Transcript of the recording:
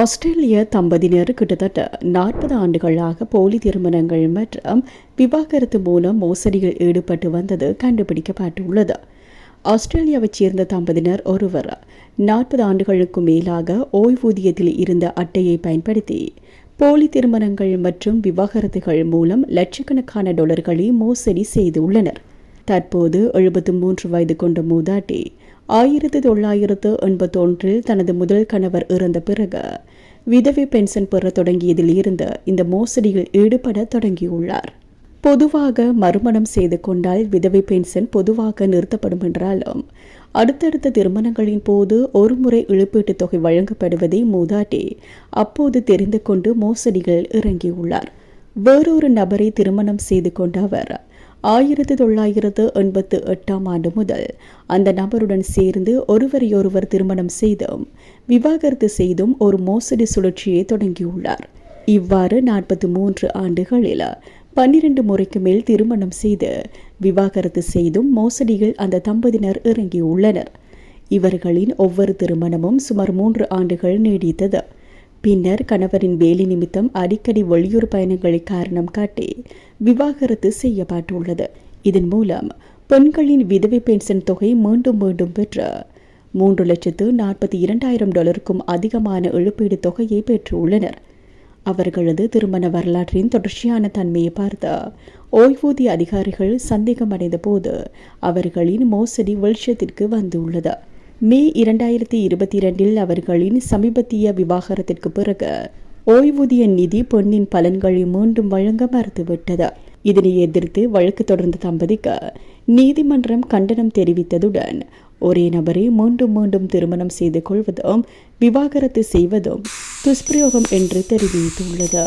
ஆஸ்திரேலிய தம்பதியினர் கிட்டத்தட்ட 40 ஆண்டுகளாக போலி திருமணங்கள் மற்றும் விவாகரத்து மூலம் மோசடியில் ஈடுபட்டு வந்தது கண்டுபிடிக்கப்பட்டுள்ளது. ஆஸ்திரேலியாவைச் சேர்ந்த தம்பதியினர் ஒருவர் 40 ஆண்டுகளுக்கு மேலாக ஓய்வூதியத்தில் இருந்த அட்டையை பயன்படுத்தி போலி திருமணங்கள் மற்றும் விவாகரத்துகள் மூலம் லட்சக்கணக்கான டாலர்களை மோசடி செய்துள்ளனர். தற்போது 73 வயது கொண்ட மூதாட்டி 1981 தனது முதல் கணவர் இறந்த பிறகு விதவை பென்ஷன் பெற தொடங்கியதில் இருந்து இந்த மோசடியில் ஈடுபட தொடங்கியுள்ளார். பொதுவாக மறுமணம் செய்து கொண்டால் விதவை பென்ஷன் பொதுவாக நிறுத்தப்படும் என்றாலும் அடுத்தடுத்த திருமணங்களின் போது ஒருமுறை இழப்பீட்டுத் தொகை வழங்கப்படுவதை மூதாட்டி அப்போது தெரிந்து கொண்டு மோசடிகள் இறங்கியுள்ளார். வேறொரு நபரை திருமணம் செய்து கொண்ட அவர் 1988 ஆண்டு முதல் அந்த நபருடன் சேர்ந்து ஒருவரையொருவர் திருமணம் செய்தும் விவாகரத்து செய்தும் ஒரு மோசடி சுழற்சியை தொடங்கியுள்ளார். இவ்வாறு 43 ஆண்டுகளில் 12 முறைக்கு மேல் திருமணம் செய்து விவாகரத்து செய்தும் மோசடியில் அந்த தம்பதியினர் இறங்கியுள்ளனர். இவர்களின் ஒவ்வொரு திருமணமும் சுமார் 3 ஆண்டுகள் நீடித்தது. பின்னர் கணவரின் வேலை நிமித்தம் அடிக்கடி வெளியூர் பயணங்களை காரணம் காட்டி விவாகரத்து செய்யப்பட்டுள்ளது. இதன் மூலம் பெண்களின் விதவை பென்ஷன் தொகை மீண்டும் மீண்டும் பெற்று $3,42,000 அதிகமான இழப்பீடு தொகையை பெற்றுள்ளனர். அவர்களது திருமண வரலாற்றின் தொடர்ச்சியான தன்மையை பார்த்த ஓய்வூதிய அதிகாரிகள் சந்தேகமடைந்த போது அவர்களின் மோசடி வெளிச்சத்திற்கு வந்துள்ளது. மே 2022 அவர்களின் சமீபத்திய விவாகரத்திற்கு பிறகு ஓய்வூதிய நிதி பெண்ணின் பலன்களை மீண்டும் வழங்க மறுத்துவிட்டது. இதனை எதிர்த்து வழக்கு தொடர்ந்த தம்பதிக்கு நீதிமன்றம் கண்டனம் தெரிவித்ததுடன் ஒரே நபரை மீண்டும் மீண்டும் திருமணம் செய்து கொள்வதும் விவாகரத்து செய்வதும் துஷ்பிரயோகம் என்று தெரிவித்துள்ளது.